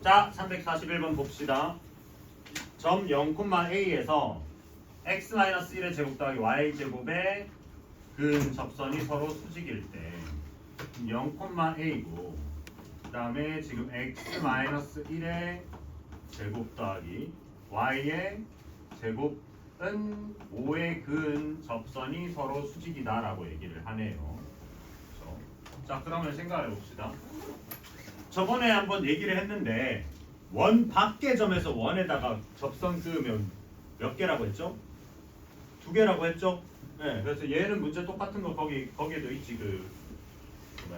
자, 341번 봅시다. 점 0,a에서 x-1의 제곱 더하기 y제곱의 근 접선이 서로 수직일 때 0,a고 그 다음에 지금 x-1의 제곱 더하기 y의 제곱은 5의 근 접선이 서로 수직이다 라고 얘기를 하네요. 그렇죠? 자, 그러면 생각해 봅시다. 저번에 한번 얘기를 했는데 원 밖의 점에서 원에다가 접선 그으면 몇 개라고 했죠? 2개라고 했죠? 네, 그래서 얘는 문제 똑같은 거 거기에도 있지.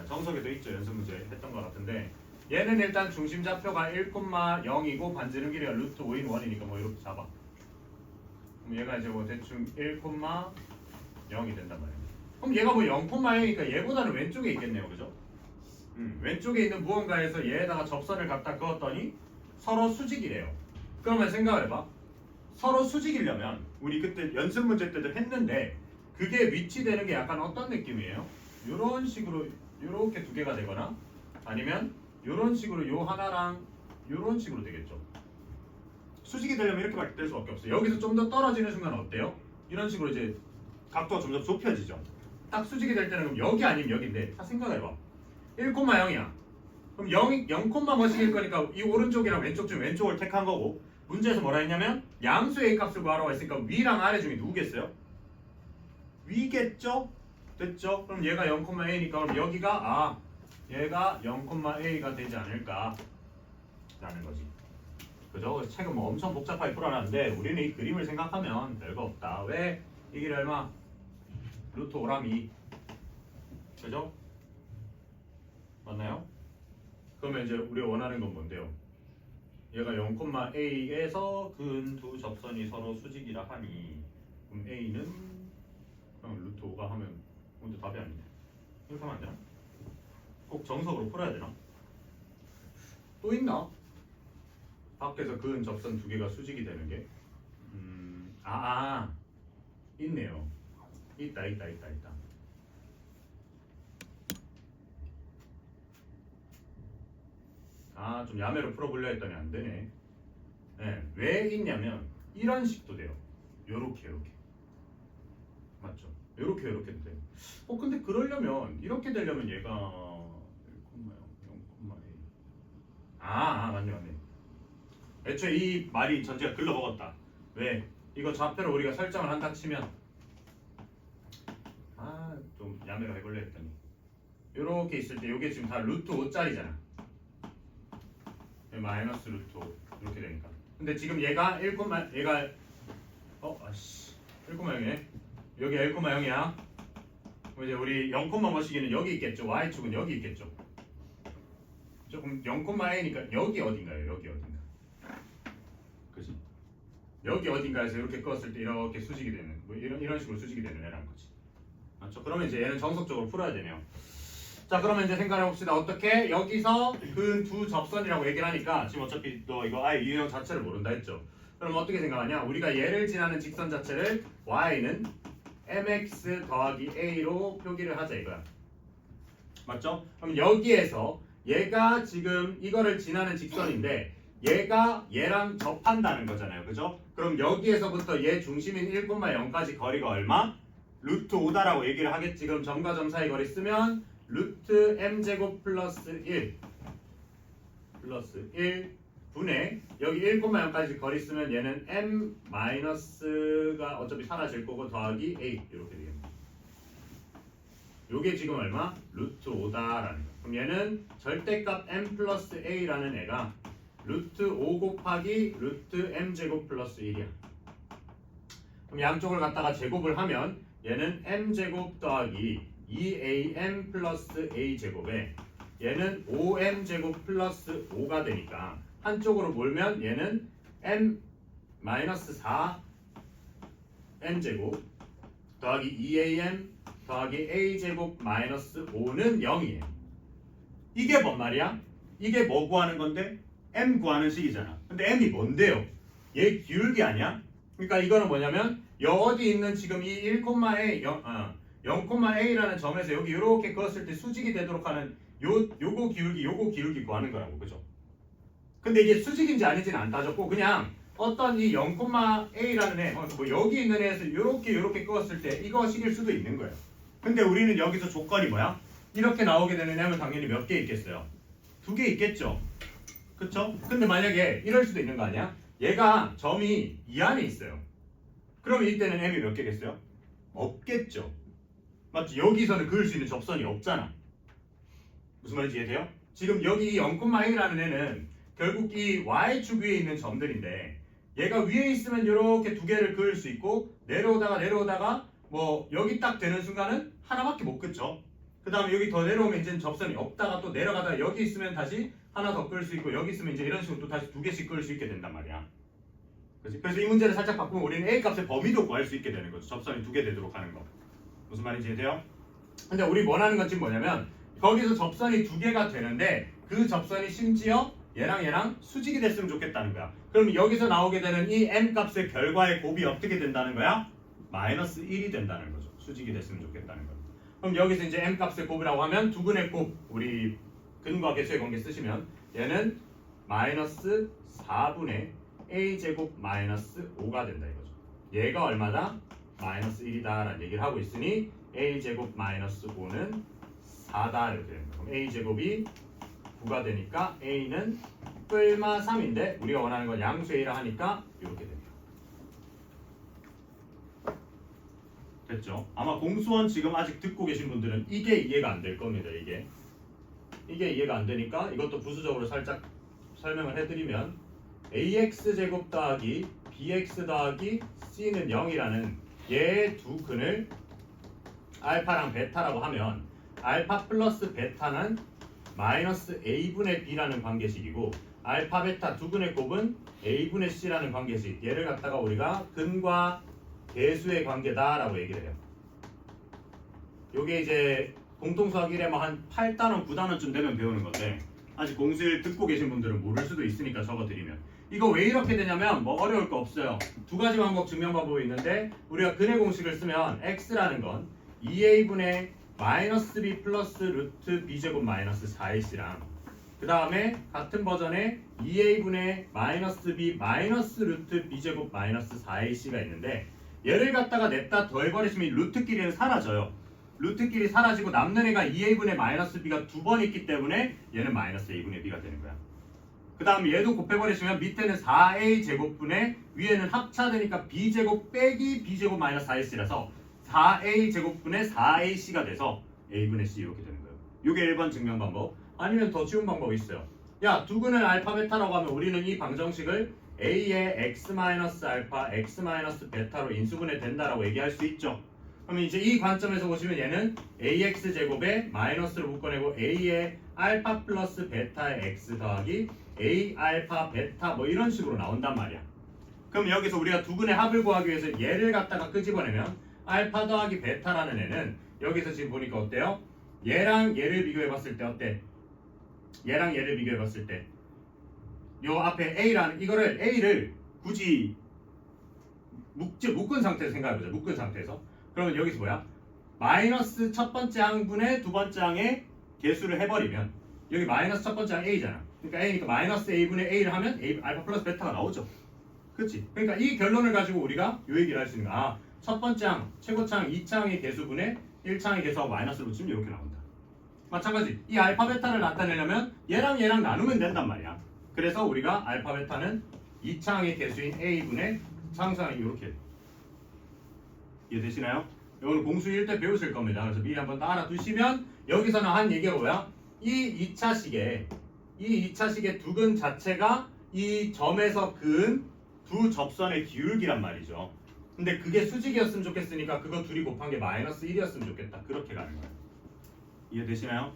정석에도 있죠. 연습 문제 했던 것 같은데 얘는 일단 중심 좌표가 1,0이고 반지름 길이가 루트 5인 1이니까 뭐 이렇게 잡아. 그럼 얘가 이제 뭐 대충 1,0이 된단 말이에요. 그럼 얘가 뭐 0,0이니까 얘보다는 왼쪽에 있겠네요, 그죠? 왼쪽에 있는 무언가에서 얘에다가 접선을 갖다 그었더니 서로 수직이래요. 그러면 생각을 해봐. 서로 수직이려면 우리 그때 연습 문제 때도 했는데 그게 위치되는 게 약간 어떤 느낌이에요? 이런 식으로 이렇게 2개가 되거나 아니면 이런 식으로 요 하나랑 이런 식으로 되겠죠. 수직이 되려면 이렇게밖에 될 수밖에 없어요. 여기서 좀 더 떨어지는 순간 어때요? 이런 식으로 이제 각도가 좀 더 좁혀지죠. 딱 수직이 될 때는 그럼 여기 아니면 여기인데 다 생각해봐. 1,0이야. 그럼 0,뭐씩일 거니까 이 오른쪽이랑 왼쪽 중 왼쪽을 택한 거고 문제에서 뭐라 했냐면 양수의 A 값을 구하라고 했으니까 위랑 아래 중에 누구겠어요? 위겠죠? 됐죠? 그럼 얘가 0,a니까 그럼 여기가 얘가 0,a가 되지 않을까 라는 거지. 그죠? 그래서 책은 뭐 엄청 복잡하게 풀어놨는데 우리는 이 그림을 생각하면 별거 없다. 왜? 이 길이 얼마? 루트 5랑 2. 그죠? 맞나요? 그러면 이제 우리가 원하는 건 뭔데요? 얘가 0,a에서 근 두 접선이 서로 수직이라 하니 그럼 a는 그냥 루트 5가 하면 근데 답이 아닌데 이렇게 하면 안 되나? 꼭 정석으로 풀어야 되나? 또 있나? 밖에서 근 접선 2개가 수직이 되는 게 있네요. 있다. 좀 야매로 풀어보려 했더니 안 되네. 네, 왜 있냐면 이런 식도 돼요. 요렇게 맞죠? 요렇게도 돼요. 근데 그러려면 이렇게 되려면 얘가 0,0 맞네. 애초에 이 말이 전체가 글러먹었다. 왜? 이거 좌표를 우리가 설정을 한다 치면 좀 야매로 해볼려 했더니 요렇게 있을 때 요게 지금 다 루트 5짜리잖아. 마이너스 루트 5 이렇게 되니까. 근데 지금 얘가 1,0이네. 여기 1,0이야. 그럼 이제 우리 0,뭐시기는 여기 있겠죠. y축은 여기 있겠죠. 조금 0,a니까 여기 어딘가요? 여기 어딘가. 그지? 여기 어딘가에서 이렇게 껐을 때 이렇게 수직이 되는 뭐 이런 식으로 수직이 되는 애라는 거지. 맞죠? 그러면 이제 얘는 정석적으로 풀어야 되네요. 자, 그러면 이제 생각해 봅시다. 어떻게 여기서 근 두 접선이라고 얘기를 하니까 지금 어차피 너 이거 아예 유형 자체를 모른다 했죠. 그럼 어떻게 생각하냐? 우리가 얘를 지나는 직선 자체를 y는 mx 더하기 a로 표기를 하자 이거야. 맞죠? 그럼 여기에서 얘가 지금 이거를 지나는 직선인데 얘가 얘랑 접한다는 거잖아요. 그죠? 그럼 여기에서부터 얘 중심인 1,0까지 거리가 얼마? 루트 5다라고 얘기를 하겠지. 그럼 점과 점 사이 거리 쓰면 루트 m제곱 플러스 1 분의 여기 1,0까지 거리 쓰면 얘는 m 마이너스가 어차피 사라질 거고 더하기 a 이렇게 되겠네. 요게 지금 얼마? 루트 5다라는 거. 그럼 얘는 절대값 m 플러스 a라는 애가 루트 5 곱하기 루트 m제곱 플러스 1이야. 그럼 양쪽을 갖다가 제곱을 하면 얘는 m제곱 더하기 2am 플러스 a제곱에 얘는 5m제곱 플러스 5가 되니까 한쪽으로 몰면 얘는 m 마이너스 4m제곱 더하기 2am 더하기 a제곱 마이너스 5는 0이에요. 이게 뭔 말이야? 이게 뭐 구하는 건데? m 구하는 식이잖아. 근데 m이 뭔데요? 얘 기울기 아니야? 그러니까 이거는 뭐냐면 여기 있는 지금 이 0,a라는 점에서 여기 이렇게 그었을 때 수직이 되도록 하는 요거 기울기 구하는 거라고. 그죠? 근데 이게 수직인지 아닌지는 안 따졌고 그냥 어떤 이 0,a라는 애, 뭐 여기 있는 애에서 요렇게 끄었을 때 이거 식일 수도 있는 거예요. 근데 우리는 여기서 조건이 뭐야? 이렇게 나오게 되는 애면 당연히 몇 개 있겠어요? 2개 있겠죠? 그쵸? 근데 만약에 이럴 수도 있는 거 아니야? 얘가 점이 이 안에 있어요. 그러면 이때는 m이 몇 개겠어요? 없겠죠. 맞지? 여기서는 그을 수 있는 접선이 없잖아. 무슨 말인지 이해돼요? 지금 여기 이 0,a라는 애는 결국 이 y축 위에 있는 점들인데 얘가 위에 있으면 이렇게 2개를 그을 수 있고 내려오다가 뭐 여기 딱 되는 순간은 하나밖에 못 긋죠. 그 다음에 여기 더 내려오면 이제는 접선이 없다가 또 내려가다가 여기 있으면 다시 하나 더 끌 수 있고 여기 있으면 이제 이런 식으로 또 다시 2개씩 끌 수 있게 된단 말이야. 그렇지? 그래서 이 문제를 살짝 바꾸면 우리는 A 값의 범위도 구할 수 있게 되는 거죠. 접선이 2개 되도록 하는 거. 무슨 말인지 이해돼요? 근데 우리 원하는 건 지금 뭐냐면 거기서 접선이 2개가 되는데 그 접선이 심지어 얘랑 수직이 됐으면 좋겠다는 거야. 그럼 여기서 나오게 되는 이 n 값의 결과의 곱이 어떻게 된다는 거야? 마이너스 1이 된다는 거죠. 수직이 됐으면 좋겠다는 거. 그럼 여기서 이제 n 값의 곱이라고 하면 두근의 곱, 우리 근과 계수의 관계 쓰시면 얘는 마이너스 4분의 a제곱 마이너스 5가 된다 이거죠. 얘가 얼마다? 마이너스 1이다 라는 얘기를 하고 있으니 a제곱 마이너스 5는 4다 이렇게 됩니다. 그럼 a제곱이 9가 되니까 a는 뿔마 3인데 우리가 원하는 건 양수 a라 하니까 이렇게 됩니다. 됐죠? 아마 공수원 지금 아직 듣고 계신 분들은 이게 이해가 안 될 겁니다. 이게 이해가 안 되니까 이것도 부수적으로 살짝 설명을 해드리면 ax제곱 더하기 bx 더하기 c는 0이라는 얘의 두 근을 알파랑 베타라고 하면 알파 플러스 베타는 마이너스 a분의 b라는 관계식이고 알파 베타 두 근의 곱은 a분의 c라는 관계식. 얘를 갖다가 우리가 근과 계수의 관계다라고 얘기를 해요. 요게 이제 공통수학 1에 뭐 한 8단원 9단원쯤 되면 배우는 건데 아직 공수일 듣고 계신 분들은 모를 수도 있으니까 적어드리면 이거 왜 이렇게 되냐면 뭐 어려울 거 없어요. 두 가지 방법 증명 방법이 있는데 우리가 근의 공식을 쓰면 x라는 건 2a분의 마이너스 b 플러스 루트 b제곱 마이너스 4ac랑 그 다음에 같은 버전에 2a분의 마이너스 b 마이너스 루트 b제곱 마이너스 4ac가 있는데 얘를 갖다가 냈다 더해버리시면 루트끼리는 사라져요. 루트끼리 사라지고 남는 애가 2a분의 마이너스 b가 두 번 있기 때문에 얘는 마이너스 a분의 b가 되는 거야. 그 다음 얘도 곱해버리시면 밑에는 4a 제곱분의 위에는 합차되니까 b제곱 빼기 b제곱 마이너스 4ac라서 4a 제곱분의 4ac가 돼서 a분의 c 이렇게 되는 거예요. 이게 1번 증명 방법. 아니면 더 쉬운 방법이 있어요. 야, 두 근을 알파 베타라고 하면 우리는 이 방정식을 a의 x 마이너스 알파 x 마이너스 베타로 인수분해 된다라고 얘기할 수 있죠. 그러면 이제 이 관점에서 보시면 얘는 ax 제곱에 마이너스를 묶어내고 a의 알파 플러스 베타의 x 더하기 a 알파 베타 뭐 이런 식으로 나온단 말이야. 그럼 여기서 우리가 두 근의 합을 구하기 위해서 얘를 갖다가 끄집어내면 알파 더하기 베타라는 애는 여기서 지금 보니까 어때요? 얘랑 얘를 비교해봤을 때 어때? 얘랑 얘를 비교해봤을 때 요 앞에 a라는 이거를 a를 굳이 묶은 상태에서 생각해보자. 묶은 상태에서 그러면 여기서 뭐야? 마이너스 첫 번째 항분의 두 번째 항의 개수를 해버리면 여기 마이너스 첫 번째 항 a잖아. 그러니까 a니까 마이너스 a분의 a를 하면 a 알파 플러스 베타가 나오죠. 그렇지? 그러니까 이 결론을 가지고 우리가 요 얘기를 할 수 있는 거야. 아, 첫 번째 항, 최고차항, 2차항의 개수분의 1차항의 개수하고 마이너스를 붙이면 이렇게 나온다. 마찬가지 이 알파 베타를 나타내려면 얘랑 나누면 된단 말이야. 그래서 우리가 알파 베타는 2차항의 개수인 a분의 차항상이 이렇게 이해되시나요? 이거는 공수 1때 배우실 겁니다. 그래서 미리 한번 따라 두시면 여기서는 한 얘기가 뭐야? 이 2차식의 두근 자체가 이 점에서 그은 두 접선의 기울기란 말이죠. 근데 그게 수직이었으면 좋겠으니까 그거 둘이 곱한 게 마이너스 1이었으면 좋겠다. 그렇게 가는 거야. 이해되시나요?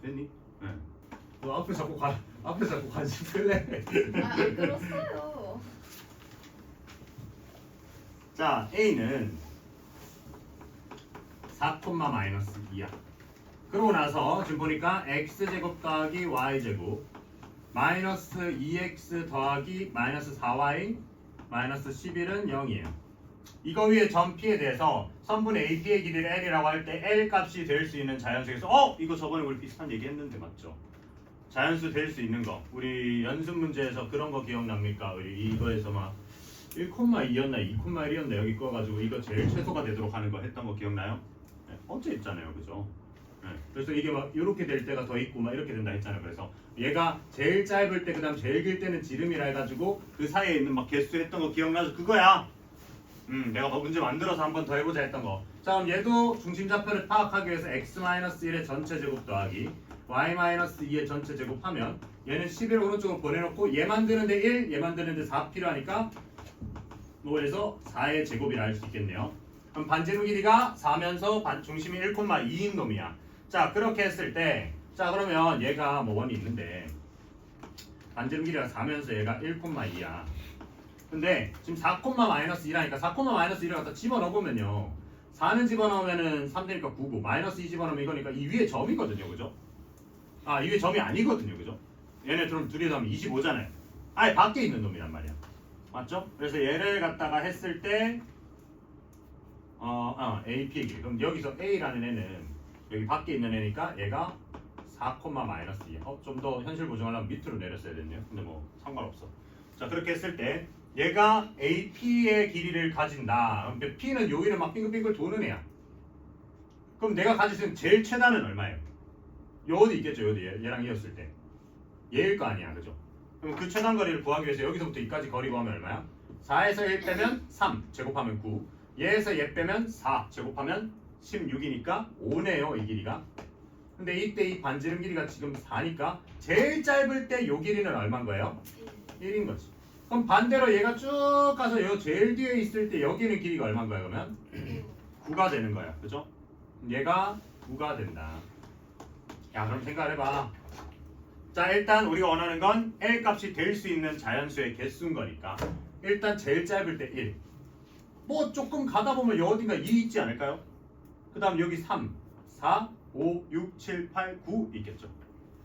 됐니? 네. 너 앞에 자꾸 관심 끌래? 아, 안 들었어요. 자, A는 4, 마이너스 2야. 그러고 나서 지금 보니까 x제곱 더하기 y제곱 마이너스 2x 더하기 마이너스 4y 마이너스 11은 0이에요. 이거 위에 점 P에 대해서 선분 AP의 길이를 L이라고 할 때 L 값이 될 수 있는 자연수에서 이거 저번에 우리 비슷한 얘기 했는데 맞죠? 자연수 될 수 있는 거. 우리 연습 문제에서 그런 거 기억납니까? 우리 이거에서 막 1,2였나 2,1이었나 여기 꺼가지고 이거 제일 최소가 되도록 하는 거 했던 거 기억나요? 네, 어째 있잖아요, 그죠? 네, 그래서 이게 막 이렇게 될 때가 더 있고 막 이렇게 된다 했잖아요. 그래서 얘가 제일 짧을 때 그다음 제일 길 때는 지름이라 해가지고 그 사이에 있는 막 개수 했던 거 기억나죠? 그거야. 내가 뭐 문제 만들어서 한 번 더 해보자 했던 거. 자, 그럼 얘도 중심좌표를 파악하기 위해서 x-1의 전체 제곱 더하기 y-2의 전체 제곱하면 얘는 11을 오른쪽으로 보내놓고 얘 만드는데 1, 얘 만드는데 4 필요하니까 뭐 해서 4의 제곱이라 할 수 있겠네요. 그럼 반지름 길이가 4면서 중심이 1,2인 놈이야. 자, 그렇게 했을 때 자, 그러면 얘가 뭐 원이 있는데 반지름 길이가 4면서 얘가 1,2야. 근데 지금 4,-1이라니까 4,-1을 갖다 집어넣으면요 4는 집어넣으면은 3 되니까 9고 마이너스 2 집어넣으면 이거니까 이 위에 점이거든요, 그죠? 아, 이 위에 점이 아니거든요, 그죠? 얘네 둘이 더하면 25잖아요. 아예 밖에 있는 놈이란 말이야. 맞죠? 그래서 얘를 갖다가 했을 때 AP의 길이. 그럼 여기서 A라는 애는 여기 밖에 있는 애니까 얘가 4,-2야. 좀 더 현실 보정하려면 밑으로 내렸어야 됐네요. 근데 뭐 상관없어. 자, 그렇게 했을 때 얘가 AP의 길이를 가진다. 그럼 P는 여기를 막 빙글빙글 도는 애야. 그럼 내가 가질 수 있는 제일 최다는 얼마예요? 요 어디 있겠죠, 여기 얘랑 이었을 때 얘일 거 아니야, 그죠? 그럼 그 최단 거리를 구하기 위해서 여기서부터 여기까지 거리 구하면 얼마야? 4에서 1 빼면 3 제곱하면 9 얘에서 얘 빼면 4 제곱하면 16이니까 5네요, 이 길이가. 근데 이때 이 반지름 길이가 지금 4니까 제일 짧을 때 요 길이는 얼마인 거예요? 1인 거지. 그럼 반대로 얘가 쭉 가서 요 제일 뒤에 있을 때 여기는 길이가 얼마인 거야, 그러면? 9가 되는 거야, 그죠? 얘가 9가 된다. 야, 그럼 생각을 해봐. 자, 일단 우리가 원하는 건 L 값이 될 수 있는 자연수의 개수인 거니까 일단 제일 짧을 때 1. 뭐 조금 가다 보면 여기 어딘가 2 있지 않을까요? 그 다음 여기 3, 4, 5, 6, 7, 8, 9 있겠죠.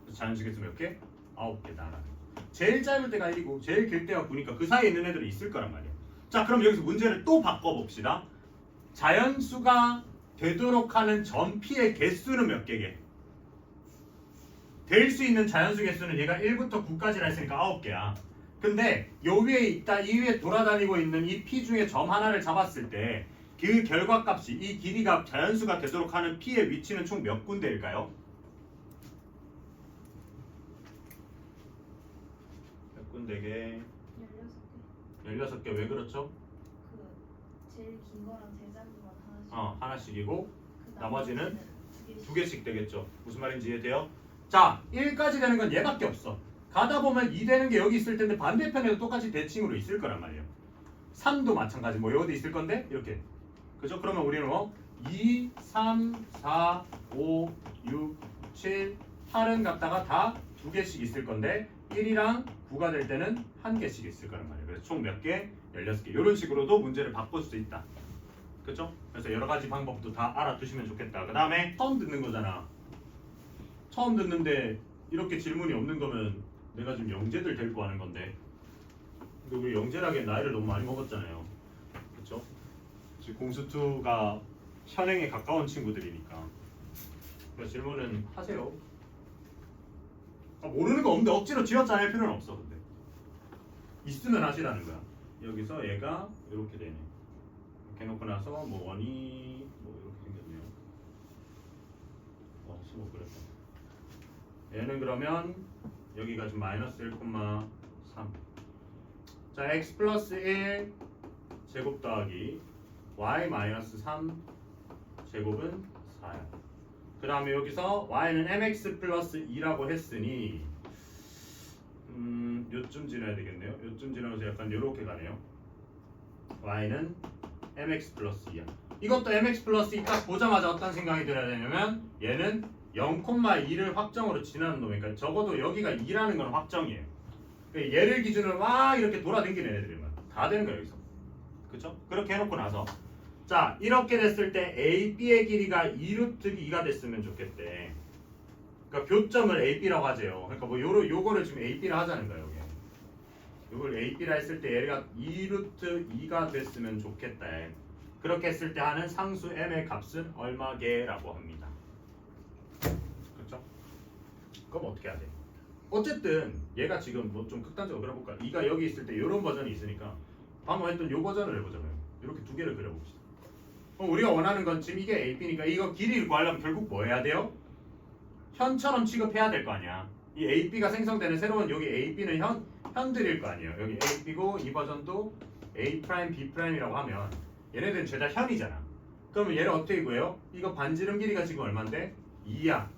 그래서 자연수 개수 몇 개? 9개다. 제일 짧을 때가 1이고 제일 길 때가 9니까 그 사이에 있는 애들이 있을 거란 말이야. 자, 그럼 여기서 문제를 또 바꿔봅시다. 자연수가 되도록 하는 점 P의 개수는 몇 개게? 될 수 있는 자연수 개수는 얘가 1부터 9까지라 했으니까 9개야. 근데 요 위에 있다, 이 위에 돌아다니고 있는 이 P 중에 점 하나를 잡았을 때 그 결과값이 이 길이가 자연수가 되도록 하는 P의 위치는 총 몇 군데일까요? 몇 군데게? 16개. 왜 그렇죠? 그 제일 긴 거랑 제일 짧은 건 하나씩. 하나씩이고 그 나머지는 두 개씩. 2개씩 되겠죠. 무슨 말인지 이해돼요? 자, 1까지 되는 건 얘밖에 없어. 가다 보면 2 되는 게 여기 있을 텐데 반대편에도 똑같이 대칭으로 있을 거란 말이에요. 3도 마찬가지. 뭐 여기도 있을 건데 이렇게. 그죠? 그러면 우리는 뭐 2, 3, 4, 5, 6, 7, 8은 갖다가 다 2개씩 있을 건데 1이랑 9가 될 때는 1개씩 있을 거란 말이에요. 그래서 총 몇 개? 16개. 이런 식으로도 문제를 바꿀 수 있다. 그죠? 그래서 여러 가지 방법도 다 알아두시면 좋겠다. 그 다음에 처음 듣는 거잖아. 처음 듣는데 이렇게 질문이 없는 거면 내가 지금 영재들 데리고 하는 건데 근데 우리 영재라기엔 나이를 너무 많이 먹었잖아요. 그쵸? 지금 공수투가 현행에 가까운 친구들이니까 그래서 질문은 하세요. 모르는 거 없는데 억지로 쥐어짜낼 필요는 없어. 근데 있으면 하시라는 거야. 여기서 얘가 이렇게 되네. 이렇게 해놓고 나서 뭐 원이 뭐 이렇게 생겼네요. 수고 그랬다. 얘는 그러면 여기가 지금 마이너스 1,3. 자, x 플러스 1 제곱 더하기 y 마이너스 3 제곱은 4야. 그 다음에 여기서 y는 mx 플러스 2라고 했으니 요쯤 지나야 되겠네요. 요쯤 지나면서 약간 요렇게 가네요. y는 mx 플러스 2야. 이것도 mx 플러스 2 딱 보자마자 어떤 생각이 들어야 되냐면 얘는 0,2를 확정으로 지나는 놈이니까 적어도 여기가 2라는 건 확정이에요. 얘를 기준으로 막 이렇게 돌아다니는 애들이면 다 되는 거예요, 여기서. 그쵸? 그렇게 해놓고 나서 자, 이렇게 됐을 때 AB의 길이가 2루트 2가 됐으면 좋겠대. 그러니까 교점을 AB라고 하재요. 그러니까 뭐 요거를 지금 AB라 하자는 거예요, 여기. 요걸 AB라 했을 때 얘가 2루트 2가 됐으면 좋겠다. 그렇게 했을 때 하는 상수 m의 값은 얼마게라고 합니다. 그렇죠? 그럼 어떻게 해야 돼? 어쨌든 얘가 지금 뭐 좀 극단적으로 그려볼까? 2가 여기 있을 때 이런 버전이 있으니까 방금 했던 요 버전을 해보잖아요. 이렇게 두 개를 그려봅시다. 그럼 우리가 원하는 건 지금 이게 AB니까 이거 길이를 구하려면 결국 뭐 해야 돼요? 현처럼 취급해야 될 거 아니야. 이 AB가 생성되는 새로운 여기 AB는 현들일 거 아니에요. 여기 AB고 이 버전도 A 프라임 B 프라임이라고 하면 얘네들은 죄다 현이잖아. 그러면 얘를 어떻게 구해요? 이거 반지름 길이가 지금 얼마인데? 2야.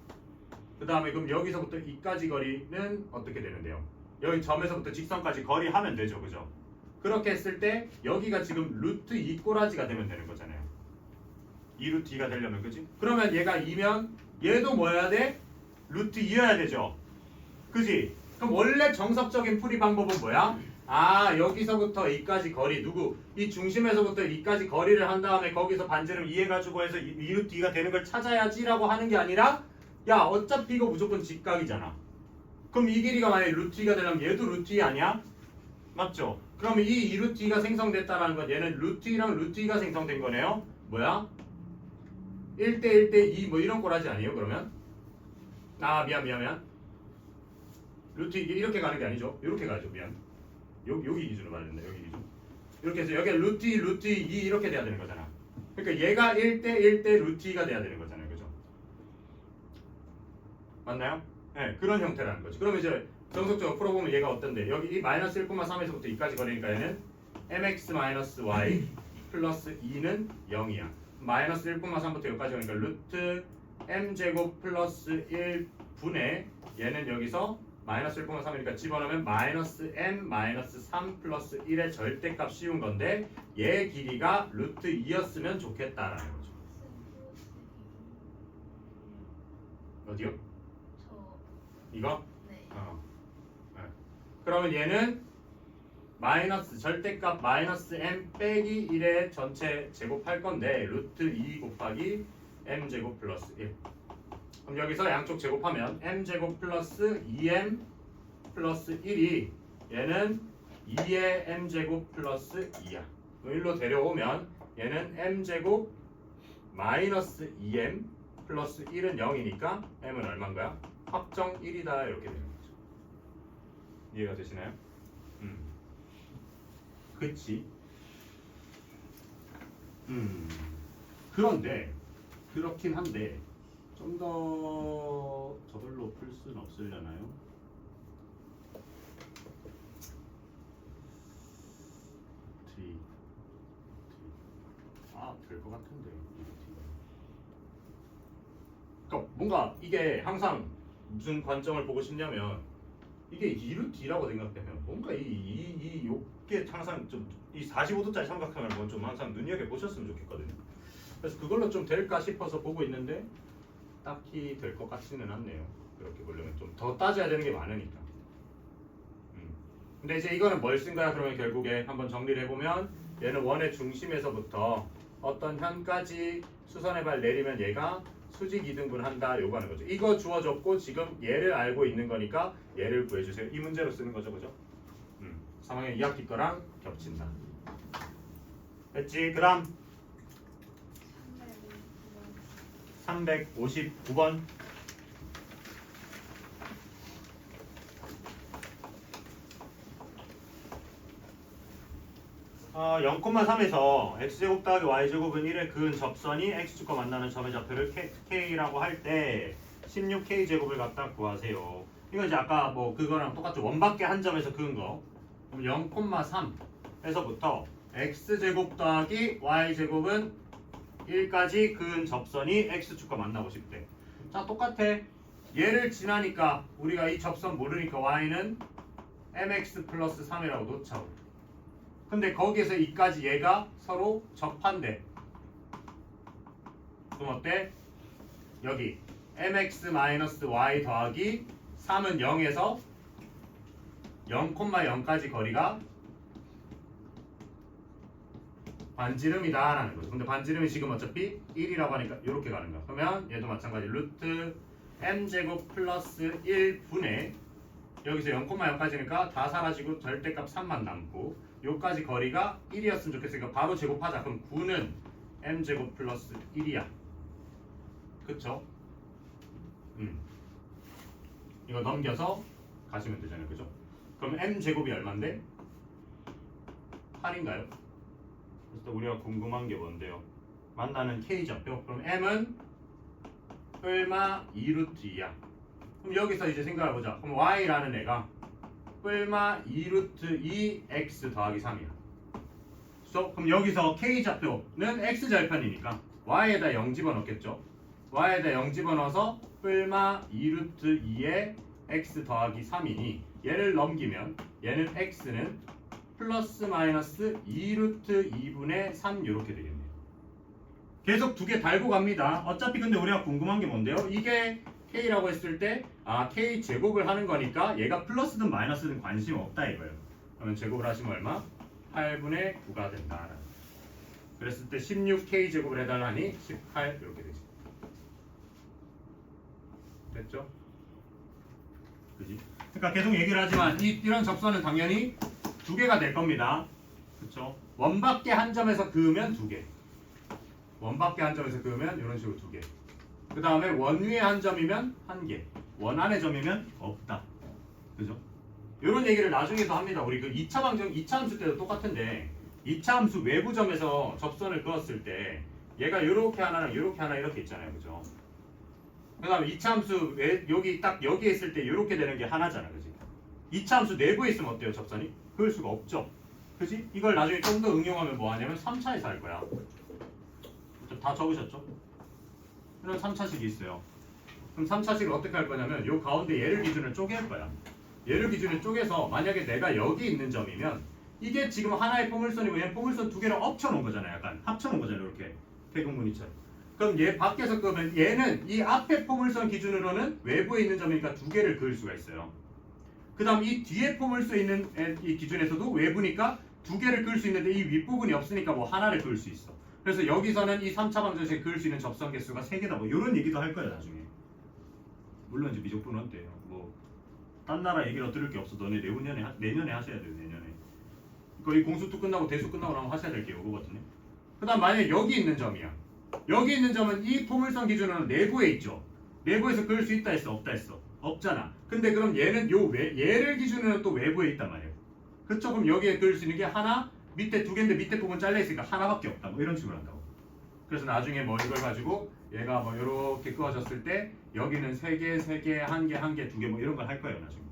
그 다음에 그럼 여기서부터 이까지 거리는 어떻게 되는데요? 여기 점에서부터 직선까지 거리 하면 되죠, 그죠? 그렇게 했을 때 여기가 지금 루트 2 꼬라지가 되면 되는 거잖아요. 2 루트 2가 되려면, 그지? 그러면 얘가 2면 얘도 뭐여야 돼? 루트 2여야 되죠. 그지? 그럼 원래 정석적인 풀이 방법은 뭐야? 아, 여기서부터 이까지 거리 누구? 이 중심에서부터 이까지 거리를 한 다음에 거기서 반지름 2 해가지고 해서 2 루트 2가 되는 걸 찾아야지라고 하는 게 아니라 야, 어차피 이거 무조건 직각이잖아. 그럼 이 길이가 만약에 루트 2가 되려면 얘도 루트 2 아니야? 맞죠? 그러면 이 2 루트 2가 생성됐다라는 건 얘는 루트 2랑 루트 2가 생성된 거네요. 뭐야? 1대 1대 2 뭐 이런 꼬라지 아니에요, 그러면? 아, 미안. 루트 이게 이렇게 가는 게 아니죠. 이렇게 가죠, 미안. 여기 기준으로 말했네, 여기 기준. 이렇게 해서 여기 루트 2, 루트 2 이렇게 돼야 되는 거잖아. 그러니까 얘가 1대 1대 루트 2가 돼야 되는 거잖아요, 그죠? 맞나요? 네, 그런 형태라는 거죠. 그럼 이제 정석적으로 풀어보면 얘가 어떤데? 여기 이 마이너스 1,3에서부터 2까지 거리니까 얘는 mx-y 플러스 2는 0이야. 마이너스 1,3부터 여기까지 오니까 루트 m제곱 플러스 1분의 얘는 여기서 마이너스 1,3이니까 집어넣으면 마이너스 m 마이너스 3 플러스 1의 절대값 씌운 건데 얘 길이가 루트 2였으면 좋겠다라는 거죠. 어디요? 저 이거? 네. 네. 그러면 얘는 마이너스 절대값 마이너스 m 빼기 1의 전체 제곱할 건데 루트 2 곱하기 m 제곱 플러스 1. 그럼 여기서 양쪽 제곱하면 m 제곱 플러스 2m 플러스 1이 얘는 2의 m 제곱 플러스 2야. 그럼 1로 데려오면 얘는 m 제곱 마이너스 2m 플러스 1은 0이니까 m은 얼마인 거야? 확정 1이다 이렇게 되는 거죠. 이해가 되시나요? 그치? 그런데 그렇긴 한데 좀 더 저걸로 풀 수는 없으려나요? 될 것 같은데. 그러니까 뭔가 이게 항상 무슨 관점을 보고 싶냐면 이게 2루트라고 생각되면 뭔가 요게 항상 좀 이 45도짜리 삼각형을 좀 항상 눈여겨 보셨으면 좋겠거든요. 그래서 그걸로 좀 될까 싶어서 보고 있는데 딱히 될 것 같지는 않네요. 그렇게 보려면 좀 더 따져야 되는 게 많으니까. 근데 이제 이거는 뭘 쓴 거야? 그러면 결국에 한번 정리를 해보면 얘는 원의 중심에서부터 어떤 현까지 수선의 발 내리면 얘가 수직 이등분한다 요거 하는 거죠. 이거 주어졌고 지금 얘를 알고 있는 거니까 얘를 구해주세요. 이 문제로 쓰는 거죠, 그죠? 3학년 2학기 거랑 겹친다. 됐지? 그 다음 359번 0,3에서 x제곱 더하기 y제곱은 1의 그은 접선이 x축과 만나는 점의 좌표를 k라고 할 때 16k제곱을 갖다 구하세요. 이거 이제 아까 뭐 그거랑 똑같죠. 원밖에 한 점에서 그은 거. 그럼 0,3에서부터 x제곱 더하기 y제곱은 1까지 그은 접선이 x축과 만나고 싶대. 자, 똑같아. 얘를 지나니까 우리가 이 접선 모르니까 y는 mx 플러스 3이라고 놓자고. 근데 거기에서 이까지 얘가 서로 접한대. 그럼 어때? 여기 mx-y 더하기 3은 0에서 0,0까지 거리가 반지름이다 라는 거죠. 근데 반지름이 지금 어차피 1이라고 하니까 이렇게 가는 거야. 그러면 얘도 마찬가지 루트 m제곱 플러스 1분의 여기서 0,0까지니까 다 사라지고 절대값 3만 남고 요까지 거리가 1이었으면 좋겠으니까 바로 제곱하자. 그럼 9는 m제곱 플러스 1이야. 그쵸? 이거 넘겨서 가시면 되잖아요, 그죠? 그럼 m 제곱이 얼마인데? 8인가요? 그래서 우리가 궁금한 게 뭔데요? 만나는 k 좌표. 그럼 m은 뿔마 2루트 2야. 그럼 여기서 이제 생각해 보자. 그럼 y라는 애가 뿔마 2루트 2 x 더하기 3이야. 그럼 여기서 k 좌표는 x 절편이니까 y에다 0 집어넣겠죠. y에다 0 집어넣어서 뿔마 2루트 2에 x 더하기 3이니 얘를 넘기면 얘는 x는 플러스 마이너스 2루트 2분의 3 이렇게 되겠네요. 계속 두 개 달고 갑니다. 어차피 근데 우리가 궁금한 게 뭔데요? 이게 k라고 했을 때 k 제곱을 하는 거니까 얘가 플러스든 마이너스든 관심 없다 이거예요. 그러면 제곱을 하시면 얼마? 8분의 9가 된다. 그랬을 때 16k 제곱을 해달라니 18 이렇게 되지. 됐죠? 그지? 그러니까 계속 얘기를 하지만 이런 접선은 당연히 두 개가 될 겁니다. 그렇죠? 원밖에 한 점에서 그으면 두 개. 원밖에 한 점에서 그으면 이런 식으로 두 개. 그 다음에 원 위에 한 점이면 한 개. 원 안에 점이면 없다. 그죠? 이런 얘기를 나중에도 합니다. 우리 그 2차 방정, 2차 함수 때도 똑같은데 2차 함수 외부 점에서 접선을 그었을 때 얘가 이렇게 하나랑 이렇게 하나 이렇게 있잖아요. 그죠? 그 다음에 2차 함수 여기 딱 여기에 있을 때 이렇게 되는 게 하나잖아. 그지? 2차 함수 내부에 있으면 어때요? 접선이? 그럴 수가 없죠. 그지? 이걸 나중에 좀 더 응용하면 뭐 하냐면 3차에서 할 거야. 다 적으셨죠? 이런 3차식이 있어요. 그럼 3차식을 어떻게 할 거냐면 요 가운데 얘를 기준으로 쪼갤 거야. 얘를 기준으로 쪼개서 만약에 내가 여기 있는 점이면 이게 지금 하나의 포물선이고 얘는 포물선 두 개를 엎쳐놓은 거잖아요. 약간 합쳐놓은 거잖아요. 이렇게 태극무늬처럼. 그럼 얘 밖에서 끄면 얘는 이 앞에 포물선 기준으로는 외부에 있는 점이니까 두 개를 그을 수가 있어요. 그 다음 이 뒤에 포물선 있는 이 기준에서도 외부니까 두 개를 그을 수 있는데 이 윗부분이 없으니까 뭐 하나를 그을 수 있어. 그래서 여기서는 이 3차 방정식에 그을 수 있는 접선 개수가 3개다. 뭐 이런 얘기도 할 거예요 나중에. 물론 이제 미적분은 어때요? 뭐 딴 나라 얘기를 들을 게 없어. 너네 내년에 하셔야 돼요. 내년에. 거의 공수투 끝나고 대수 끝나고 나면 하셔야 될 게 이거거든요. 그 다음 만약에 여기 있는 점이야. 여기 있는 점은 이 포물선 기준으로는 내부에 있죠. 내부에서 그을 수 있다 했어? 없다 했어? 없잖아. 근데 그럼 얘는 얘를 기준으로는 또 외부에 있단 말이에요. 그쵸? 그럼 여기에 그을 수 있는 게 하나, 밑에 두 개인데 밑에 부분 잘려 있으니까 하나밖에 없다. 뭐 이런 식으로 한다고. 그래서 나중에 뭐 이걸 가지고 얘가 뭐 이렇게 그어졌을 때 여기는 세 개, 세 개, 한 개, 한 개, 두 개 뭐 이런 걸 할 거예요 나중에.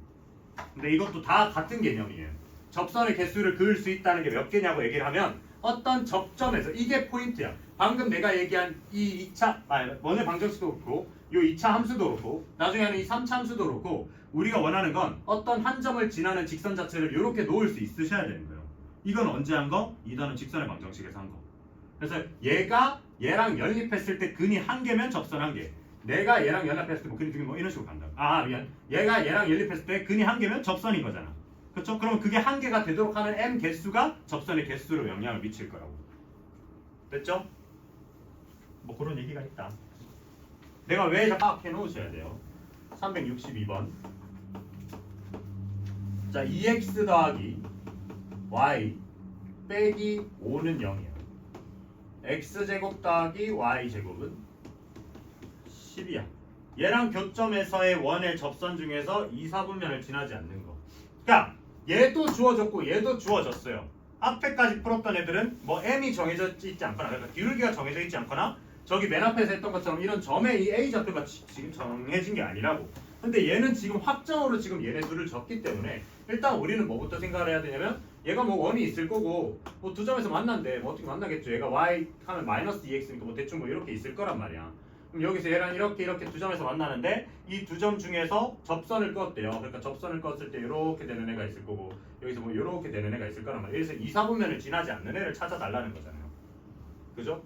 근데 이것도 다 같은 개념이에요. 접선의 개수를 그을 수 있다는 게 몇 개냐고 얘기를 하면 어떤 접점에서 이게 포인트야. 방금 내가 얘기한 이 2차 원의 방정식도 그렇고 이 2차 함수도 그렇고 나중에 하는 이 3차 함수도 그렇고 우리가 원하는 건 어떤 한 점을 지나는 직선 자체를 이렇게 놓을 수 있으셔야 되는 거예요. 이건 언제 한 거? 이단은 직선의 방정식에서 한 거. 그래서 얘가 얘랑 연립했을 때 근이 한 개면 접선 한 개. 내가 얘랑 연립했을 때 뭐 근이 두 개 뭐 이런 식으로 간다. 미안. 얘가 얘랑 연립했을 때 근이 한 개면 접선인 거잖아. 그렇죠? 그럼 그게 한 개가 되도록 하는 m 개수가 접선의 개수로 영향을 미칠 거라고. 됐죠? 뭐 그런 얘기가 있다. 내가 왜 딱 해놓으셔야 돼요. 362번. 자, 2x 더하기 y 빼기 5는 0이야. x제곱 더하기 y제곱은 10이야. 얘랑 교점에서의 원의 접선 중에서 2, 4분면을 지나지 않는 거. 그러니까 얘도 주어졌고 얘도 주어졌어요. 앞에까지 풀었던 애들은 뭐 m이 정해져 있지 않거나 그러니까 기울기가 정해져 있지 않거나 저기 맨 앞에서 했던 것처럼 이런 점의 이 a 좌표가 지금 정해진 게 아니라고. 근데 얘는 지금 확정으로 지금 얘네 둘을 졌기 때문에 일단 우리는 뭐부터 생각을 해야 되냐면 얘가 뭐 원이 있을 거고 뭐 두 점에서 만난대 뭐 어떻게 만나겠죠. 얘가 y 하면 마이너스 2x니까 뭐 대충 뭐 이렇게 있을 거란 말이야. 그럼 여기서 얘랑 이렇게 두 점에서 만나는데 이 두 점 중에서 접선을 그었대요. 그러니까 접선을 그었을 때 이렇게 되는 애가 있을 거고 여기서 뭐 이렇게 되는 애가 있을 거란 말이야. 그래서 2, 4분면을 지나지 않는 애를 찾아달라는 거잖아요. 그죠?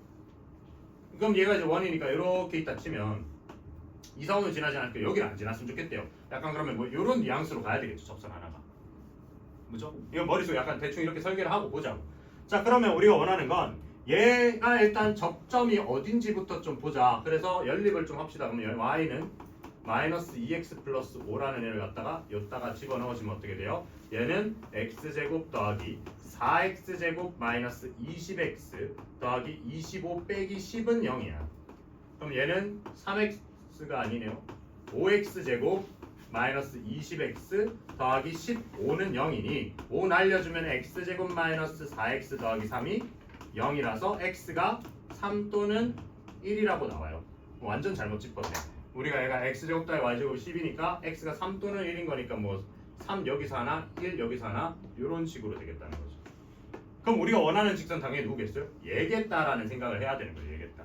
그럼 얘가 이제 원이니까 이렇게 있다 치면 2, 4분면 지나지 않으니까 여기를 안 지났으면 좋겠대요. 약간 그러면 뭐 이런 뉘앙스로 가야 되겠죠. 접선 하나가. 그죠? 이거 머릿속에 약간 대충 이렇게 설계를 하고 보자고. 자, 그러면 우리가 원하는 건 얘가 일단 접점이 어딘지부터 좀 보자. 그래서 연립을 좀 합시다. 그러면 y는 마이너스 2x 플러스 5라는 애를 갖다가 여기다가 집어넣으시면 어떻게 돼요? 얘는 x제곱 더하기 4x제곱 마이너스 20x 더하기 25 빼기 10은 0이야. 그럼 얘는 3x가 아니네요. 5x제곱 마이너스 20x 더하기 15는 0이니 5 날려주면 x제곱 마이너스 4x 더하기 3이 0이라서 x가 3 또는 1이라고 나와요. 완전 잘못 짚었네. 우리가 얘가 x제곱 더하기 y제곱이 10이니까 x가 3 또는 1인 거니까 뭐 3 여기서 하나 1 여기서 하나 이런 식으로 되겠다는 거죠. 그럼 우리가 원하는 직선 당연히 누구겠어요? 얘겠다라는 생각을 해야 되는 거죠. 얘겠다.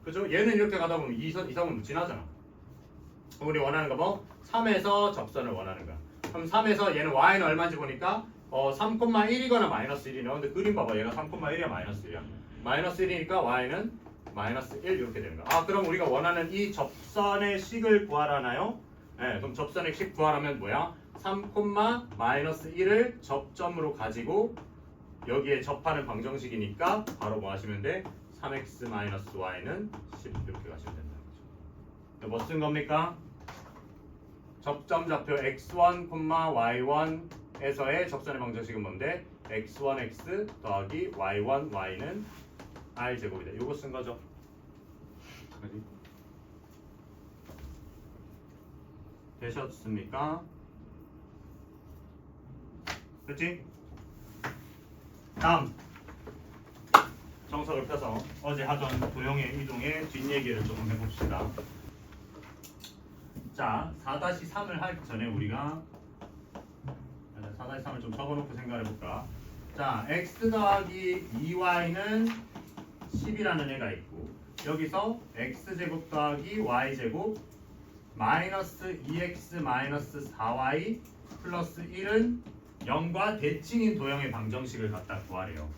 그죠? 얘는 이렇게 가다 보면 2선은 지나잖아. 그럼 우리 원하는 거 뭐? 3에서 접선을 원하는 거야. 그럼 3에서 얘는 y는 얼마인지 보니까 3,1이거나 마이너스 1이네. 근데 그림 봐봐. 얘가 3,1이야 마이너스 1이야. 마이너스 1이니까 y는 마이너스 1 이렇게 되는 거야. 아 그럼 우리가 원하는 이 접선의 식을 구하라나요? 네, 그럼 접선의 식 구하라면 뭐야? 3, 마이너스 1을 접점으로 가지고 여기에 접하는 방정식이니까 바로 뭐 하시면 돼? 3x 마이너스 y는 10 이렇게 가시면 된다는 거죠. 뭐 쓴 겁니까? 접점 좌표 x1, y1에서의 접선의 방정식은 뭔데? x1x 더하기 y1, y는 r제곱이다. 요거 쓴 거죠. 그지? 되셨습니까? 그렇지? 다음 정석을 펴서 어제 하던 도형의 이동의 뒷얘기를 조금 해봅시다. 자, 4-3을 하기 전에 우리가 4-3을 좀 적어놓고 생각해볼까. 자, x 더하기 2y는 10이라는 애가 있고 여기서 x제곱 더하기 y제곱 마이너스 2x 마이너스 4y 플러스 1은 0과 대칭인 도형의 방정식을 갖다 구하래요.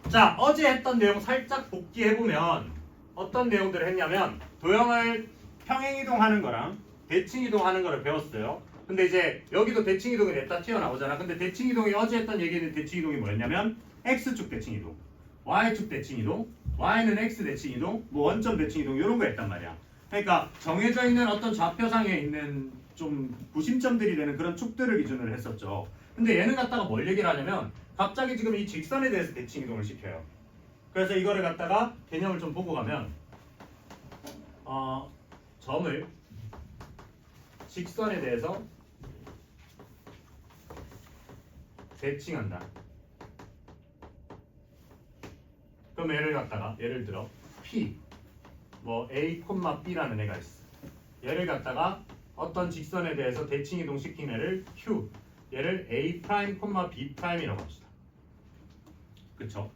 자, 어제 했던 내용 살짝 복기해보면 어떤 내용들을 했냐면 도형을 평행이동하는 거랑 대칭이동하는 거를 배웠어요. 근데 이제 여기도 대칭이동이 냈다 튀어나오잖아. 근데 대칭이동이 어제 했던 얘기는 대칭이동이 뭐였냐면 x축 대칭이동, y축 대칭이동, y는 x 대칭이동, 뭐 원점 대칭이동 이런 거 했단 말이야. 그러니까 정해져 있는 어떤 좌표상에 있는 좀 구심점들이 되는 그런 축들을 기준으로 했었죠. 근데 얘는 갖다가 뭘 얘기를 하냐면 갑자기 지금 이 직선에 대해서 대칭 이동을 시켜요. 그래서 이거를 갖다가 개념을 좀 보고 가면 점을 직선에 대해서 대칭한다. 그럼 예를 들어 P 뭐 A, B라는 애가 있어. 얘를 갖다가 어떤 직선에 대해서 대칭 이동 시킨 애를 Q, 얘를 A', B'이라고 합시다. 그쵸?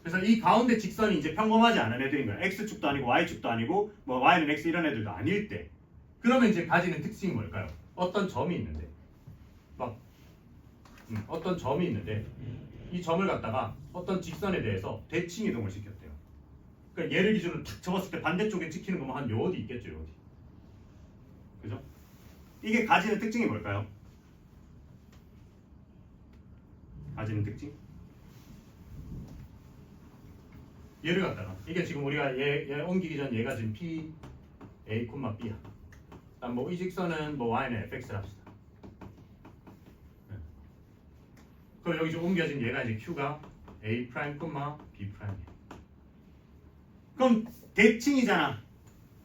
그래서 이 가운데 직선이 이제 평범하지 않은 애들인 거야. X축도 아니고 Y축도 아니고 뭐 Y는 X 이런 애들도 아닐 때 그러면 이제 가지는 특징이 뭘까요? 어떤 점이 있는데 어떤 점이 있는데 이 점을 갖다가 어떤 직선에 대해서 대칭 이동을 시켰대요. 그러니까 얘를 기준으로 탁 접었을 때 반대쪽에 찍히는 거면 한 요 어디 있겠죠, 요 어디. 그죠? 이게 가지는 특징이 뭘까요? 가지는 특징? 얘를 갖다가 이게 지금 우리가 얘 옮기기 전 얘가 지금 P, A, B야. 그다음 뭐 이 직선은 뭐 Y는 fx를 합시다. 그럼 여기 좀 옮겨진 얘가 이제 Q가 A', B'. 그럼 대칭이잖아.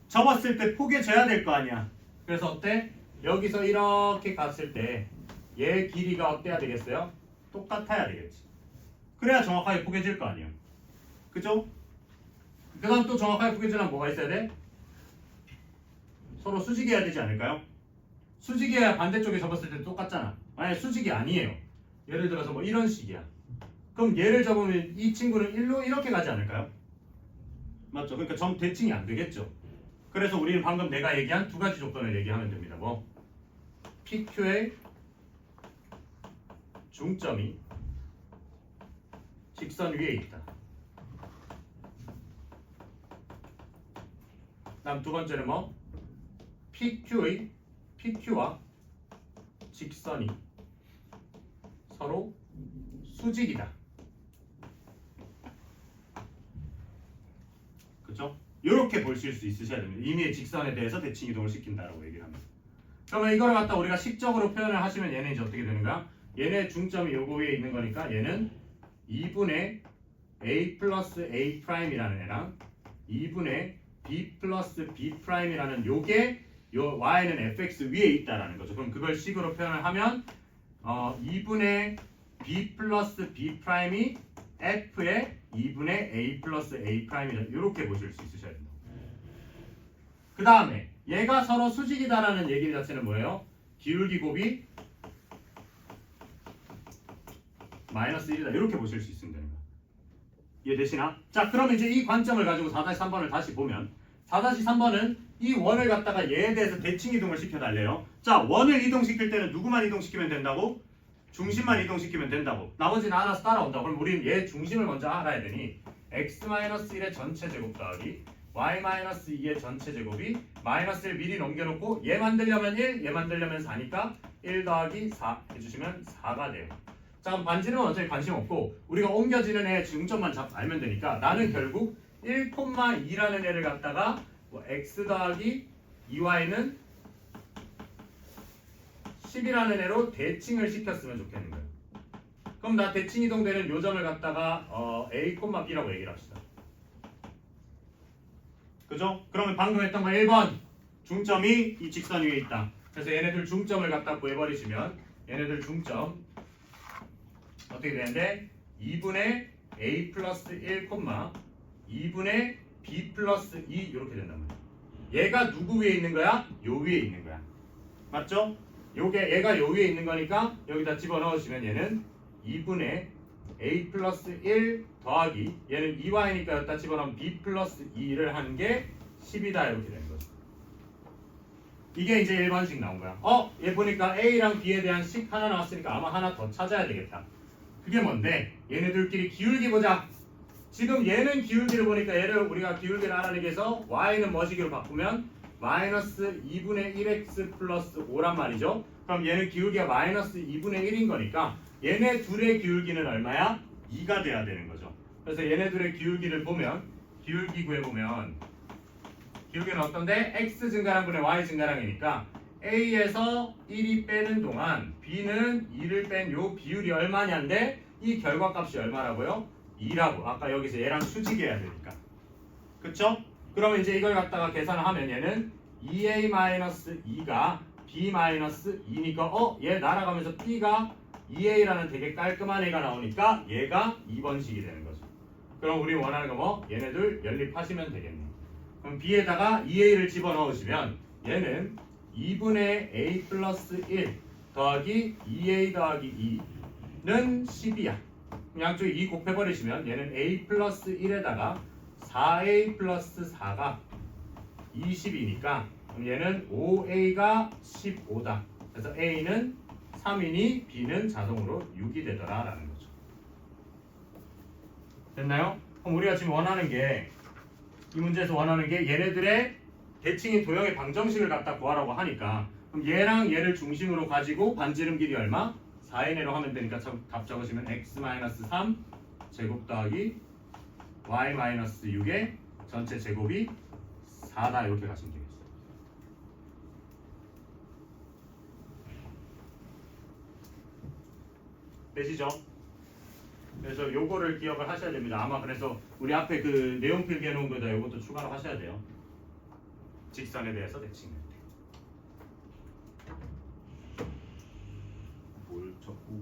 접었을 때 포개져야 될 거 아니야. 그래서 어때? 여기서 이렇게 갔을 때 얘 길이가 어때야 되겠어요? 똑같아야 되겠지. 그래야 정확하게 포개질 거 아니에요. 그죠? 그 다음 또 정확하게 포개지려면 뭐가 있어야 돼? 서로 수직해야 되지 않을까요? 수직해야 반대쪽에 접었을 때 똑같잖아. 만약에 수직이 아니에요. 예를 들어서 뭐 이런 식이야. 그럼 얘를 접으면 이 친구는 일로 이렇게 가지 않을까요? 맞죠? 그러니까 점 대칭이 안 되겠죠. 그래서 우리는 방금 내가 얘기한 두 가지 조건을 얘기하면 됩니다. 뭐 PQ의 중점이 직선 위에 있다. 다음 두 번째는 뭐 PQ와 직선이 서로 수직이다. 그렇죠? 이렇게 보실 수 있으셔야 됩니다. 임의의 직선에 대해서 대칭 이동을 시킨다라고 얘기를 합니다. 그러면 이걸 갖다 우리가 식적으로 표현을 하시면 얘는 이제 어떻게 되는가? 얘네 중점이 요거 위에 있는 거니까 얘는 2분의 A 플러스 A'이라는 애랑 2분의 B 플러스 B'이라는 요게 요 y는 fx 위에 있다라는 거죠. 그럼 그걸 식으로 표현을 하면 2분의 b 플러스 b 프라임이 f의 2분의 a 플러스 a 프라임이다. 이렇게 보실 수 있으셔야 된다. 그 다음에 얘가 서로 수직이다라는 얘기 자체는 뭐예요? 기울기 곱이 마이너스 1이다. 이렇게 보실 수 있으면 되는 거야. 이해되시나? 자, 그러면 이제 이 관점을 가지고 4-3번을 다시 보면 4-3번은 이 원을 갖다가 얘에 대해서 대칭 이동을 시켜달래요. 자, 원을 이동시킬 때는 누구만 이동시키면 된다고? 중심만 이동시키면 된다고. 나머지는 알아서 따라온다고. 그럼 우리는 얘 중심을 먼저 알아야 되니 x-1의 전체 제곱 더하기 y-2의 전체 제곱이 마이너스 1 미리 넘겨놓고 얘 만들려면 1, 얘 만들려면 4니까 1 더하기 4 해주시면 4가 돼요. 자, 그럼 반지름은 어차피 관심 없고 우리가 옮겨지는 애 중점만 알면 되니까 나는 결국 1,2라는 애를 갖다가 x 더하기 2y는 10이라는 애로 대칭을 시켰으면 좋겠는 거예요. 그럼 나 대칭 이동되는 요점을 갖다가 a, b라고 얘기를 합시다. 그죠? 그러면 방금 했던 거 1번 중점이 이 직선 위에 있다. 그래서 얘네들 중점을 갖다 구해버리시면 얘네들 중점 어떻게 되는데 2분의 a 플러스 1, 2분의 b 플러스 2 이렇게 된단 말이야. 얘가 누구 위에 있는 거야? 요 위에 있는 거야. 맞죠? 얘가 요 위에 있는 거니까 여기다 집어넣으시면 얘는 2분의 a 플러스 1 더하기 얘는 2y니까 여기다 집어넣으면 b 플러스 2를 한 게 10이다 이렇게 되는 거죠. 이게 이제 1번식 나온 거야. 얘 보니까 a랑 b에 대한 식 하나 나왔으니까 아마 하나 더 찾아야 되겠다. 그게 뭔데? 얘네들끼리 기울기 보자. 지금 얘는 기울기를 보니까 얘를 우리가 기울기를 알아내기 위해서 y는 뭐시기로 바꾸면 마이너스 2분의 1x 플러스 5란 말이죠. 그럼 얘는 기울기가 마이너스 2분의 1인 거니까 얘네 둘의 기울기는 얼마야? 2가 돼야 되는 거죠. 그래서 얘네 둘의 기울기를 보면 기울기 구해보면 기울기는 어떤데? x 증가량 분의 y 증가량이니까 a에서 1이 빼는 동안 b는 2를 뺀 요 비율이 얼마냐인데 이 결과값이 얼마라고요? 2라고. 아까 여기서 얘랑 수직해야 되니까. 그쵸? 그러면 이제 이걸 갖다가 계산을 하면 얘는 2a-2가 b-2니까 얘 날아가면서 b가 2a라는 되게 깔끔한 애가 나오니까 얘가 2번식이 되는 거죠. 그럼 우리 원하는 거 뭐? 얘네들 연립하시면 되겠네. 그럼 b에다가 2a를 집어넣으시면 얘는 2분의 a 플러스 1 더하기 2a 더하기 2는 10이야. 양쪽에 2 곱해버리시면 얘는 a 플러스 1에다가 4a 플러스 4가 20이니까 그럼 얘는 5a가 15다. 그래서 a는 3이니 b는 자동으로 6이 되더라 라는 거죠. 됐나요? 그럼 우리가 지금 원하는 게 이 문제에서 원하는 게 얘네들의 대칭인 도형의 방정식을 갖다 구하라고 하니까 그럼 얘랑 얘를 중심으로 가지고 반지름 길이 얼마? 4n으로 하면 되니까 답 적으시면 x-3 제곱 더하기 y-6의 전체 제곱이 4다 이렇게 가시면 되겠어요. 되시죠? 그래서 요거를 기억을 하셔야 됩니다. 아마 그래서 우리 앞에 그 내용 필기해 놓은 거에다 요것도 추가로 하셔야 돼요. 직선에 대해서 대칭할 때. 뭘 자꾸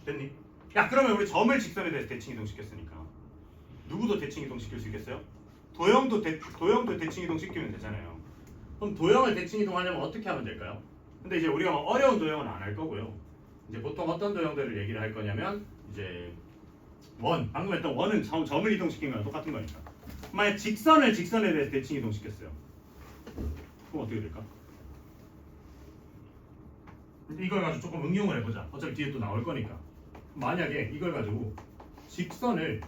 됐니? 야, 그러면 우리 점을 직선에 대해서 대칭 이동시켰으니까 누구도 대칭 이동시킬 수 있겠어요? 도형도 대칭 이동시키면 되잖아요. 그럼 도형을 대칭 이동하려면 어떻게 하면 될까요? 근데 이제 우리가 어려운 도형은 안 할 거고요. 이제 보통 어떤 도형들을 얘기를 할 거냐면 이제 방금 했던 원은 점을 이동시킨 거랑 똑같은 거니까. 만약 직선에 대해서 대칭 이동시켰어요. 그럼 어떻게 될까? 이걸 가지고 조금 응용을 해보자. 어차피 뒤에 또 나올 거니까. 만약에 이걸 가지고 직선에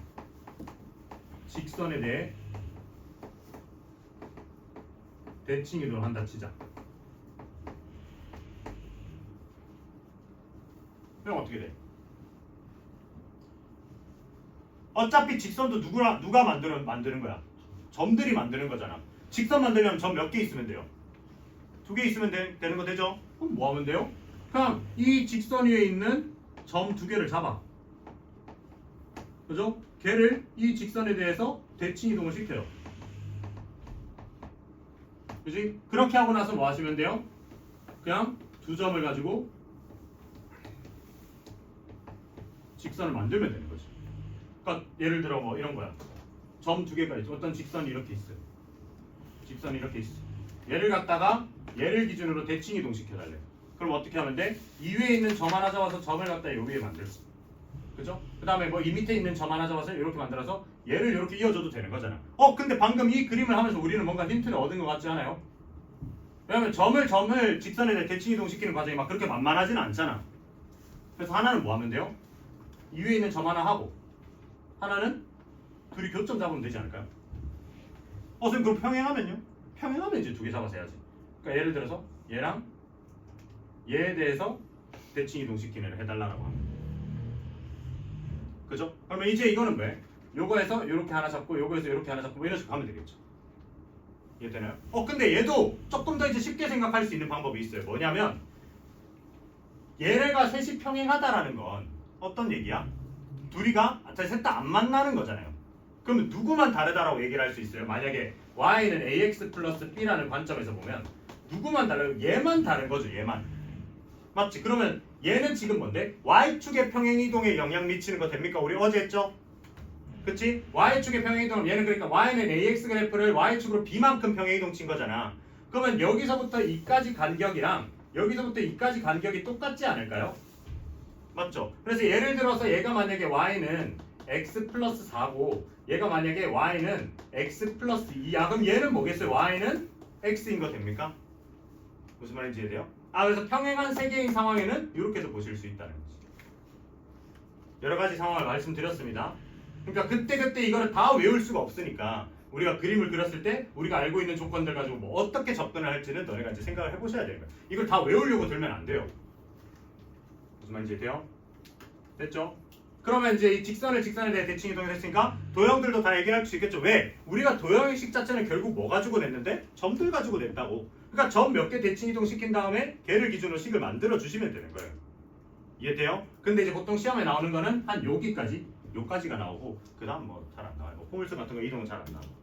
대해 대칭 이동을 한다 치자. 그럼 어떻게 돼? 어차피 직선도 누가 만드는 거야? 점들이 만드는 거잖아. 직선 만들려면 점 몇 개 있으면 돼요? 2개 있으면 되는 거 되죠? 그럼 뭐 하면 돼요? 그냥 이 직선 위에 있는 점 2개를 잡아. 그죠? 걔를 이 직선에 대해서 대칭 이동을 시켜요. 그지? 그렇게 하고 나서 뭐 하시면 돼요? 그냥 두 점을 가지고 직선을 만들면 되는 거지. 그러니까 예를 들어 뭐 이런 거야. 점 두 개가 있어. 어떤 직선이 이렇게 있어. 직선이 이렇게 있어. 얘를 갖다가 얘를 기준으로 대칭 이동 시켜달래. 그럼 어떻게 하면 돼? 이 위에 있는 점 하나 잡아서 점을 갖다 요 위에 만들었어. 그죠? 그 다음에 뭐 이 밑에 있는 점 하나 잡아서 이렇게 만들어서 얘를 이렇게 이어줘도 되는 거잖아. 근데 방금 이 그림을 하면서 우리는 뭔가 힌트를 얻은 것 같지 않아요? 왜냐면 점을 직선에 대칭 이동시키는 과정이 막 그렇게 만만하지는 않잖아. 그래서 하나는 뭐 하면 돼요? 이 위에 있는 점 하나 하고 하나는 둘이 교점 잡으면 되지 않을까요? 선생님 그럼 평행하면요? 평행하면 이제 두 개 잡아서 해야지. 그러니까 예를 들어서 얘랑 얘에 대해서 대칭 이동시키는 애를 해달라고 합니다. 그죠? 그러면 이제 이거는 왜? 요거에서 요렇게 하나 잡고 요거에서 요렇게 하나 잡고 뭐 이런 식으로 하면 되겠죠. 이해되나요? 근데 얘도 조금 더 이제 쉽게 생각할 수 있는 방법이 있어요. 뭐냐면 얘네가 셋이 평행하다라는 건 어떤 얘기야? 둘이가 셋 다 안 만나는 거잖아요. 그러면 누구만 다르다라고 얘기를 할 수 있어요? 만약에 y는 ax 플러스 b라는 관점에서 보면 누구만 다르요? 얘만 다른 거죠. 얘만. 맞지? 그러면 얘는 지금 뭔데? y축의 평행이동에 영향 미치는 거 됩니까? 우리 어제 했죠? 그치? y축의 평행이동은 얘는 그러니까 y는 ax 그래프를 y축으로 b만큼 평행이동 친 거잖아. 그러면 여기서부터 이까지 간격이랑 여기서부터 이까지 간격이 똑같지 않을까요? 맞죠? 그래서 예를 들어서 얘가 만약에 y는 x 플러스 4고 얘가 만약에 y는 x 플러스 2야. 그럼 얘는 뭐겠어요? y는 x인 거 됩니까? 무슨 말인지 이해돼요? 그래서 평행한 세 개인 상황에는 이렇게도 보실 수 있다는 거지. 여러 가지 상황을 말씀드렸습니다. 그러니까 그때 이거를 다 외울 수가 없으니까 우리가 그림을 그렸을 때 우리가 알고 있는 조건들 가지고 뭐 어떻게 접근을 할지는 너네가 이제 생각을 해보셔야 되는 거야. 이걸 다 외우려고 들면 안 돼요. 무슨 말인지 돼요? 됐죠? 그러면 이제 이 직선에 대해 대칭 이동을 했으니까 도형들도 다 얘기할 수 있겠죠. 왜? 우리가 도형의식 자체는 결국 뭐 가지고 냈는데? 점들 가지고 냈다고. 그러니까 점 몇 개 대칭 이동 시킨 다음에 걔를 기준으로 식을 만들어 주시면 되는 거예요. 이해돼요? 근데 이제 보통 시험에 나오는 거는 한 여기까지가 나오고 그 다음 뭐 잘 안 나와요. 뭐 포물선 같은 거 이동은 잘 안 나오고.